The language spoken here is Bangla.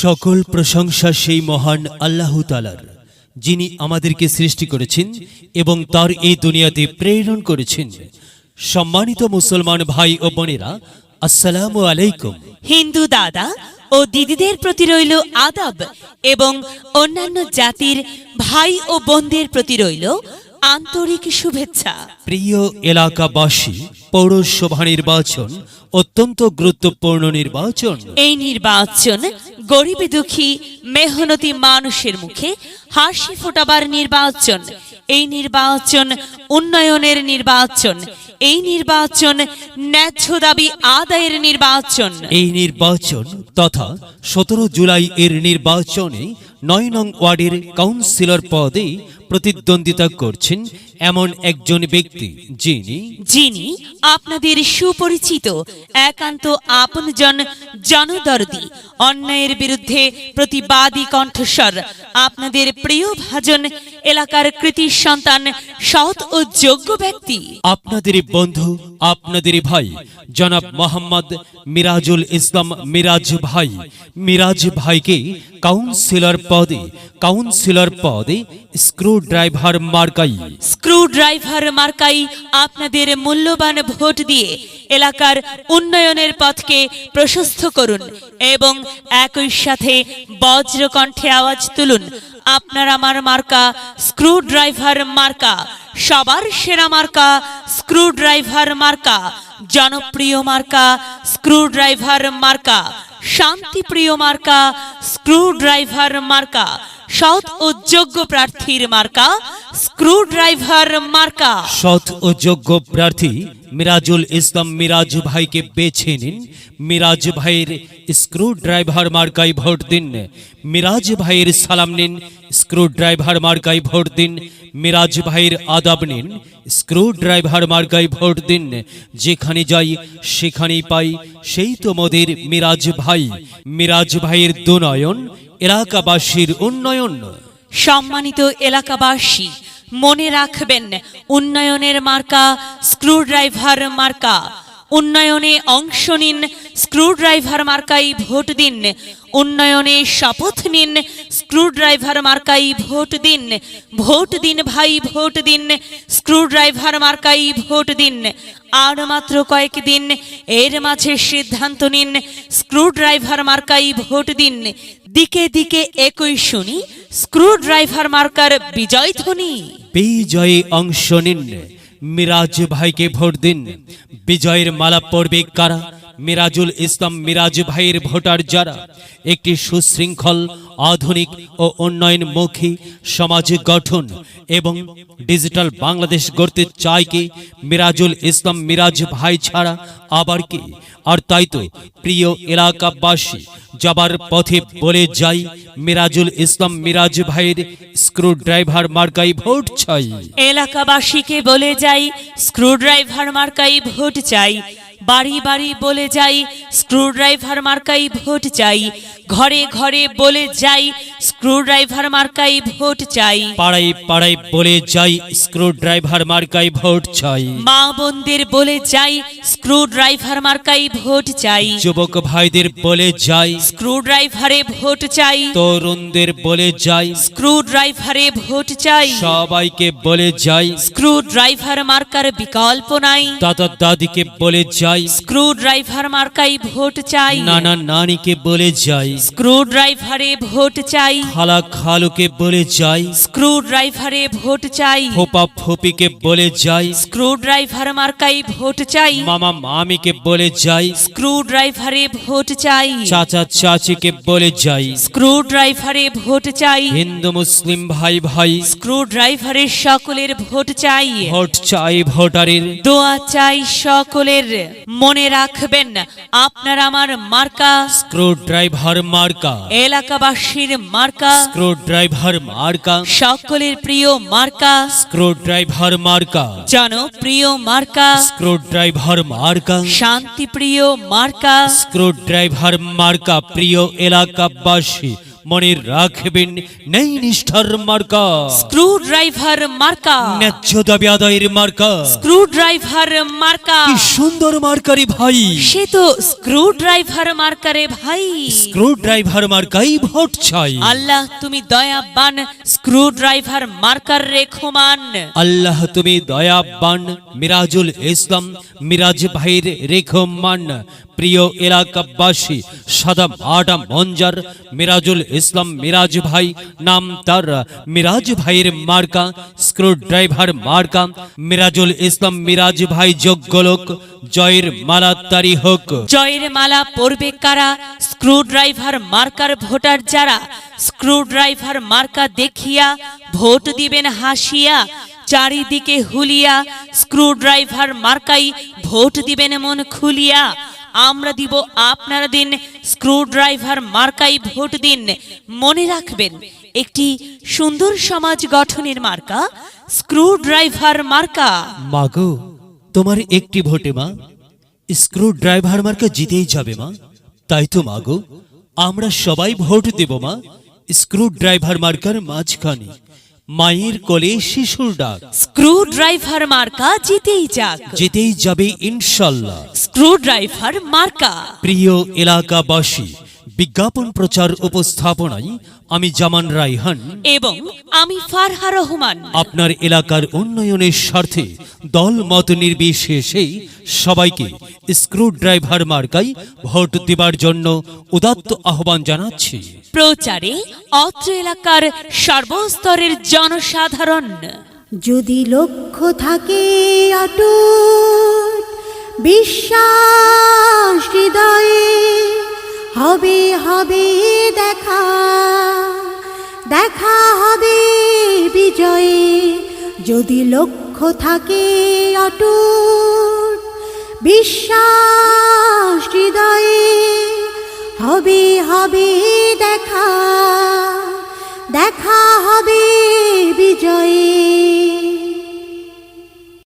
সকল প্রশংসা সেই মহান আল্লাহ তাআলার, যিনি আমাদেরকে সৃষ্টি করেছেন এবং তার এই দুনিয়াতে প্রেরণ করেছেন। সম্মানিত মুসলমান ভাই ও বোনেরা, আসসালামু আলাইকুম। হিন্দু দাদা ও দিদিদের প্রতি রইল আদাব এবং অন্যান্য জাতির ভাই ও বোনদের প্রতি রইল আন্তরিক শুভেচ্ছা। প্রিয় এলাকাবাসী, পৌরসভা নির্বাচন অত্যন্ত গুরুত্বপূর্ণ নির্বাচন। এই নির্বাচন গরিব দুঃখী মেহনতি মানুষের মুখে হাসি ফোটাবার নির্বাচন। এই নির্বাচন উন্নয়নের নির্বাচন। এই নির্বাচন ন্যায্য দাবি আদায়ের নির্বাচন। এই নির্বাচন তথা 17 জুলাই এর নির্বাচনে 9 নং ওয়ার্ডের কাউন্সিলর পদে প্রতিদ্বন্দ্বিতা করছেন এমন একজন ব্যক্তি, যিনি আপনাদের সুপরিচিত একান্ত আপনজন, জনদরদি, অন্যায়ের বিরুদ্ধে প্রতিবাদী কণ্ঠস্বর, আপনাদের প্রিয় ভাজন, এলাকার কৃতি সন্তান, সৎ ও যোগ্য ব্যক্তি, আপনাদের বন্ধু, আপনাদের ভাই জনাব মোহাম্মদ মিরাজুল ইসলাম মিরাজ ভাইকে কাউন্সিলর পদে স্ক্রু ড্রাইভার মার্কাই আপনাদের মূল্যবান ভোট দিয়ে এলাকার উন্নয়নের পথকে প্রশস্ত করুন এবং একই সাথে বজ্রকণ্ঠে আওয়াজ তুলুন, আপনার আমার মার্কা স্ক্রু ড্রাইভার মার্কা, সবার সেরা মার্কা স্ক্রু ড্রাইভার মার্কা, জনপ্রিয় মার্কা স্ক্রু ড্রাইভার মার্কা, শান্তিপ্রিয় মার্কা স্ক্রু ড্রাইভার মার্কা, সৎ ও যোগ্য প্রার্থীর মার্কা স্ক্রু ড্রাইভার মার্কা। সৎ ও যোগ্য প্রার্থী মিরাজুল ইসলাম মিরাজ ভাইকে বেছে নিন। মিরাজ ভাইয়ের স্ক্রু ড্রাইভার মার্কায় ভোট দিন। মিরাজ ভাইয়ের সালাম নিন, স্ক্রু ড্রাইভার মার্কায় ভোট দিন। মিরাজ ভাইয়ের আদাব নিন, স্ক্রু ড্রাইভার মার্কায় ভোট দিন। যেখানে যাই সেখানেই পাই সেই তো মোদের মিরাজ ভাইয়ের দুনয়ন, এলাকাবাসীর উন্নয়ন। সম্মানিত এলাকাবাসী, মনে রাখবেন, উন্নয়নের মার্কা স্ক্রু ড্রাইভার মার্কা। উন্নয়নে অংশ নিন, স্ক্রু ড্রাইভার মার্কাই ভোট দিন। উন্নয়নে শপথ নিন, স্ক্রু ড্রাইভার মার্কাই ভোট দিন। ভোট দিন ভাই, ভোট দিন, স্ক্রু ড্রাইভার মার্কাই ভোট দিন। আর মাত্র কয়েকদিন, এর মাঝে সিদ্ধান্ত নিন, স্ক্রু ড্রাইভার মার্কাই ভোট দিন। দিকে দিকে একই শুনি স্ক্রু ড্রাইভার মার্কার বিজয় ধ্বনি। বিজয়ে অংশ নিন, মিরাজ ভাইকে ভোট দিন। বিজয়ের মালা পড়বে কারা? মিরাজুল ইসলাম মিরাজ ভাইয়ের ভোটার যারা একটি সুশৃঙ্খল, আধুনিক ও উন্নয়নমুখী সমাজ গঠন এবং ডিজিটাল বাংলাদেশ গড়তে চায় কে? মিরাজুল ইসলাম মিরাজ ভাই ছাড়া আবার কে? আর তাই তো প্রিয় এলাকাবাসী, যাবার পথে বলে যাই, মিরাজুল ইসলাম মিরাজ ভাইয়ের স্ক্রু ড্রাইভার মার্কাই ভোট চাই। এলাকাবাসীকে বলে যাই, স্ক্রু ড্রাইভার মার্কাই ভোট চাই। বাড়ি বাড়ি বলে যাই, স্ক্রু ড্রাইভার মার্কাই ভোট চাই। ঘরে ঘরে বলে যাই, স্ক্রু ড্রাইভার মার্কাই ভোট চাই। পাড়ায় পাড়ায় বলে যাই, স্ক্রু ড্রাইভার মার্কাই ভোট চাই। মা বোনদের বলে যাই, স্ক্রু ড্রাইভার মার্কাই ভোট চাই। যুবক ভাইদের বলে যাই, স্ক্রু ড্রাইভারে ভোট চাই। তরুণদের বলে যাই, স্ক্রু ড্রাইভারে ভোট চাই। সবাইকে বলে যাই, স্ক্রু ড্রাইভার মার্কার বিকল্প নাই। দাদা দাদিকে বলে যাই, স্ক্রু ড্রাইভার মার্কাই ভোট চাই। নানা নানিকে বলে যাই, স্ক্রু ড্রাইভারে ভোট চাই। খালা খালুকে বলে যাই, স্ক্রু ড্রাইভারে ভোট চাই। ফোপা ফোপিকে বলে যাই, স্ক্রু ড্রাইভার মার্কাই ভোট চাই। মামা মামিকে বলে যাই, স্ক্রু ড্রাইভারে ভোট চাই। চাচা চাচিকে বলে যাই, স্ক্রু ড্রাইভারে ভোট চাই। হিন্দু মুসলিম ভাই ভাই, স্ক্রু ড্রাইভারের সকলের ভোট চাই। ভোট চাই ভোটারের, দোয়া চাই সকলের। মনে রাখবেন, আপনার আমার মার্কা স্ক্রু ড্রাইভার মার্কা। এলাকাবাসীর মার্কা স্ক্রু ড্রাইভার মার্কা। সকলের প্রিয় মার্কা স্ক্রু ড্রাইভার মার্কা। জনপ্রিয় মার্কা স্ক্রু ড্রাইভার মার্কা। শান্তিপ্রিয় মার্কা স্ক্রু ড্রাইভার মার্কা। প্রিয় এলাকাবাসী, মনে রাখবেন নেই নিষ্ঠার মার্কা, স্ক্রু ড্রাইভার মার্কা, ন্যায্য দাবি আদায়ের মার্কা। স্ক্রু ড্রাইভার মার্কা। কি সুন্দর মার্কারি ভাই, সে তো স্ক্রু ড্রাইভার মার্কারে ভাই। স্ক্রু ড্রাইভার মার্কাই ভোট চাই। আল্লাহ তুমি দয়াবান, স্ক্রু ড্রাইভার মার্কার রেখমান। আল্লাহ তুমি দয়াবান, মিরাজুল ইসলাম মিরাজ ভাইয়ের রেখমান। প্রিয় এলাকাবাসী, সাদা মাটা মঞ্জার মিরাজুল ইসলাম মিরাজ ভাই, নাম তার মিরাজ ভাইয়ের মার্কা স্ক্রু ড্রাইভার মার্কা। মিরাজুল ইসলাম মিরাজ ভাই যোগ্য লোক, জয়ের মালা তারি হোক। জয়ের মালা পড়বে কারা? স্ক্রু ড্রাইভার মার্কার ভোটার যারা। স্ক্রু ড্রাইভার মার্কা দেখিয়া ভোট দিবেন হাসিয়া, চারিদিকে হুলিয়া স্ক্রু ড্রাইভার মার্কাই ভোট দিবেন মন খুলিয়া। আমরা দিব আপনারা দিন, স্ক্রু ড্রাইভার মার্কাই ভোট দিন। মনে রাখবেন একটি সুন্দর সমাজ গঠনের মার্কা স্ক্রু ড্রাইভার মার্কা। মাগো, তোমার একটি ভোটে মা স্ক্রু ড্রাইভার মার্কা জিতেই যাবে মা। তাই তো মাগো, আমরা সবাই ভোট দেব মা স্ক্রু ড্রাইভার মার্কার মাঝখানে। মায়ের কোলে শিশুর ডাক, স্ক্রু ড্রাইভার মার্কা জিতেই যাক, যেতেই যাবে ইনশাল্লাহ। স্ক্রু ড্রাইভার মার্কা। প্রিয় এলাকাবাসী, বিজ্ঞাপন প্রচার উপস্থাপনায় আমি জামান রায়হান এবং আমি ফারহা রহমান আপনার এলাকার উন্নয়নের স্বার্থে দল মত নির্বিশেষে সবাইকে স্ক্রু ড্রাইভার মার্কাই ভোট দেবার জন্য উদাত্ত আহ্বান জানাচ্ছি। প্রচারে অত্র এলাকার সর্বস্তরের জনসাধারণ। যদি লক্ষ্য থাকে অটুট বিশ্বাস হৃদয়ে, হবে হবে দেখা, দেখা হবে বিজয়ে। যদি লক্ষ্য থাকে অটুট বিশ্বাস হৃদয়ে, হবে হবে দেখা।